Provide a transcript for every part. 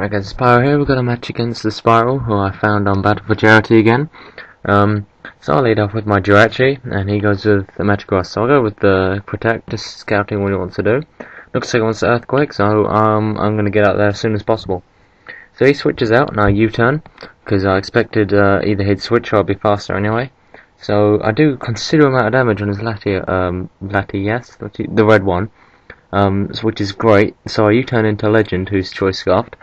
Alright guys, Pyro here. We've got a match against TheSpyral, who I found on Battle for Charity again. So I'll lead off with my Jirachi, and he goes with the Magic Grass. So I'll go with the Protect, just scouting what he wants to do. Looks like he wants the Earthquake, so I'm going to get out there as soon as possible. So he switches out, and I U-turn, because I expected either he'd switch or I'd be faster anyway. So I do considerable amount of damage on his Lati, yes, the red one. Which is great. So I U-turn into Legend, who's Choice Scarfed,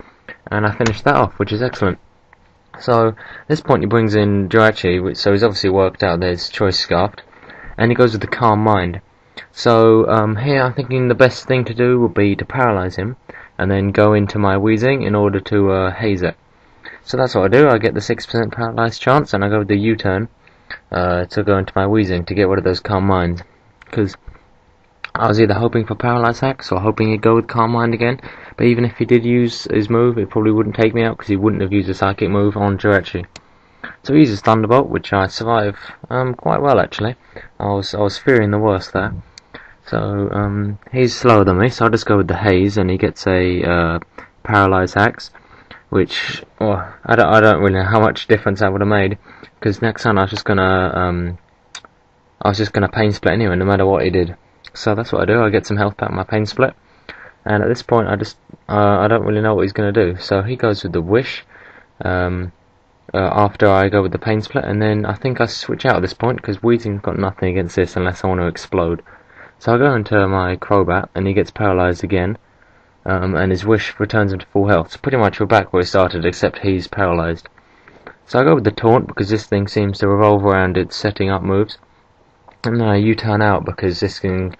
and I finish that off, which is excellent. So at this point he brings in Jirachi, so he's obviously worked out there's Choice Scarfed, and he goes with the Calm Mind. So here I'm thinking the best thing to do would be to paralyze him, and then go into my Wheezing in order to haze it. So that's what I do. I get the 6% paralyzed chance, and I go with the U-turn to go into my Wheezing to get rid of those Calm Minds, because I was either hoping for Paralyze Hacks or hoping he'd go with Calm Mind again, but even if he did use his move, it probably wouldn't take me out because he wouldn't have used a Psychic move on Jirachi. So he uses Thunderbolt, which I survive quite well actually. I was fearing the worst there. So he's slower than me, so I'll just go with the Haze, and he gets a Paralyze Hacks, which I don't really know how much difference that would have made, because next time I was just gonna Pain Split anyway, no matter what he did. So that's what I do. I get some health back on my Pain Split, and at this point I don't really know what he's going to do. So he goes with the Wish after I go with the Pain Split, and then I think I switch out at this point because Wheezing's got nothing against this unless I want to explode. So I go into my Crobat, and he gets paralyzed again, and his Wish returns him to full health. So pretty much we're back where he started, except he's paralyzed. So I go with the Taunt because this thing seems to revolve around its setting up moves. And then I U-turn out because this thing,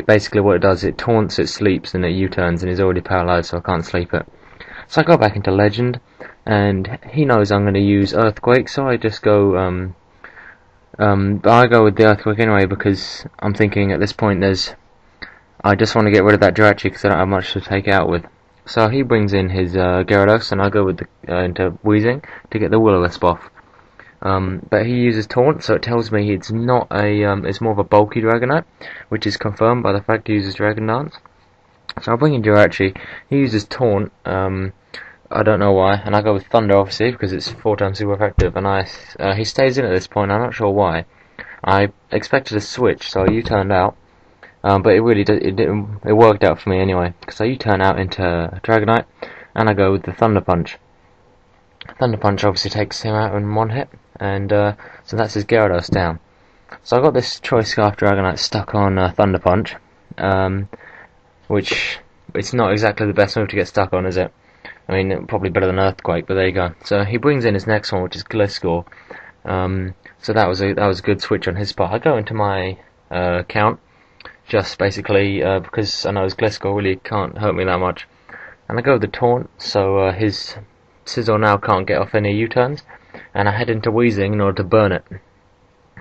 basically what it does, it taunts, it sleeps, and it U-turns, and he's already paralyzed, so I can't sleep it. So I go back into Legend, and he knows I'm going to use Earthquake, so I just go, I go with the Earthquake anyway, because I'm thinking at this point I just want to get rid of that Jirachi because I don't have much to take it out with. So he brings in his Gyarados, and I go with into Wheezing to get the Will-O-Wisp off. But he uses Taunt, so it tells me it's not it's more of a bulky Dragonite, which is confirmed by the fact he uses Dragon Dance. So I'll bring in Jirachi. He uses Taunt, I don't know why, and I go with Thunder obviously because it's 4 times super effective, and he stays in at this point. I'm not sure why. I expected a switch, so I U-turned out, but it worked out for me anyway, because I U-turn out into Dragonite, and I go with the Thunder Punch. Thunder Punch obviously takes him out in one hit, and so that's his Gyarados down. So I got this Choice Scarf Dragonite stuck on Thunder Punch, which it's not exactly the best move to get stuck on, is it? I mean, probably better than Earthquake, but there you go. So he brings in his next one, which is Gliscor. So that was a good switch on his part. I go into my count, just basically because I know his Gliscor really can't hurt me that much, and I go with the Taunt, so his Scizor now can't get off any U-turns, and I head into Wheezing in order to burn it.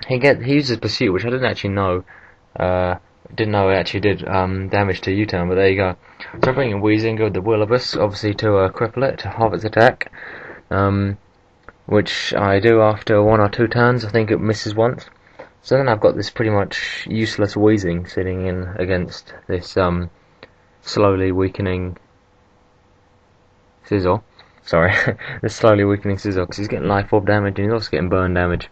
He uses Pursuit, which I didn't actually know. Didn't know it actually did damage to U-turn, but there you go. So I bring in Wheezing, go with the Will-O-Wisp, obviously to cripple it, to halve its attack, which I do after 1 or 2 turns. I think it misses once. So then I've got this pretty much useless Wheezing sitting in against this slowly weakening Scizor. Sorry, this slowly weakening Scizor, because he's getting Life Orb damage and he's also getting burn damage.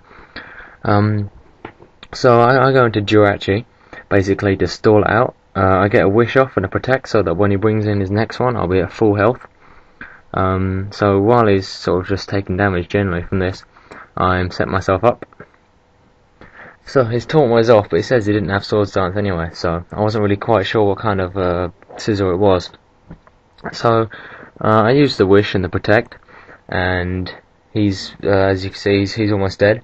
So I go into Jirachi, basically to stall it out. I get a Wish off and a Protect, so that when he brings in his next one, I'll be at full health. So while he's sort of just taking damage generally from this, I'm setting myself up. So his Taunt was off, but he says he didn't have Swords Dance anyway, so I wasn't really quite sure what kind of Scizor it was. So I use the Wish and the Protect, and he's, as you can see, he's almost dead.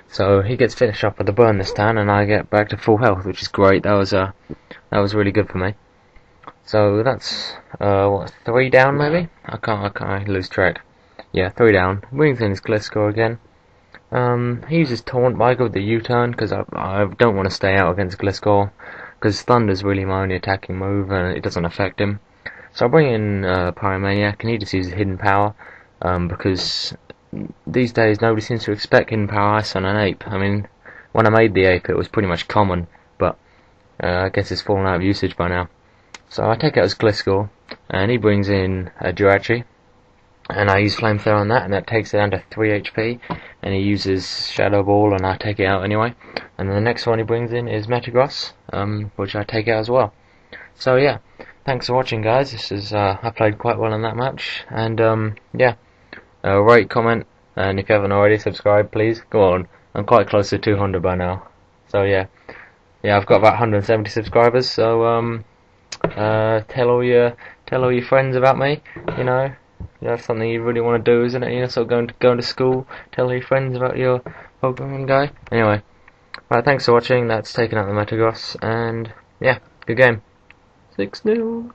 So he gets finished up with the burn this time, and I get back to full health, which is great. That was really good for me. So that's what, 3 down maybe? I lose track. Yeah, 3 down. Brings in his Gliscor again. He uses Taunt, but I go with the U-turn because I don't want to stay out against Gliscor, because Thunder's really my only attacking move, and it doesn't affect him. So I bring in Pyromaniac, and he just uses Hidden Power, because these days nobody seems to expect Hidden Power Ice on an ape. I mean, when I made the ape it was pretty much common, but I guess it's fallen out of usage by now. So I take out his Gliscor, and he brings in Jirachi, and I use Flamethrower on that, and that takes it down to 3 HP, and he uses Shadow Ball, and I take it out anyway. And then the next one he brings in is Metagross, which I take out as well. So yeah, thanks for watching, guys. This is I played quite well in that match, and yeah, rate, comment, and if you haven't already, subscribe, please. Go on, I'm quite close to 200 by now. So yeah, I've got about 170 subscribers. So tell all your friends about me. That's something you really want to do, isn't it? So going to school, tell your friends about your Pokemon guy. Anyway, right, thanks for watching. That's taken out the Metagross, and yeah, good game. 6-0.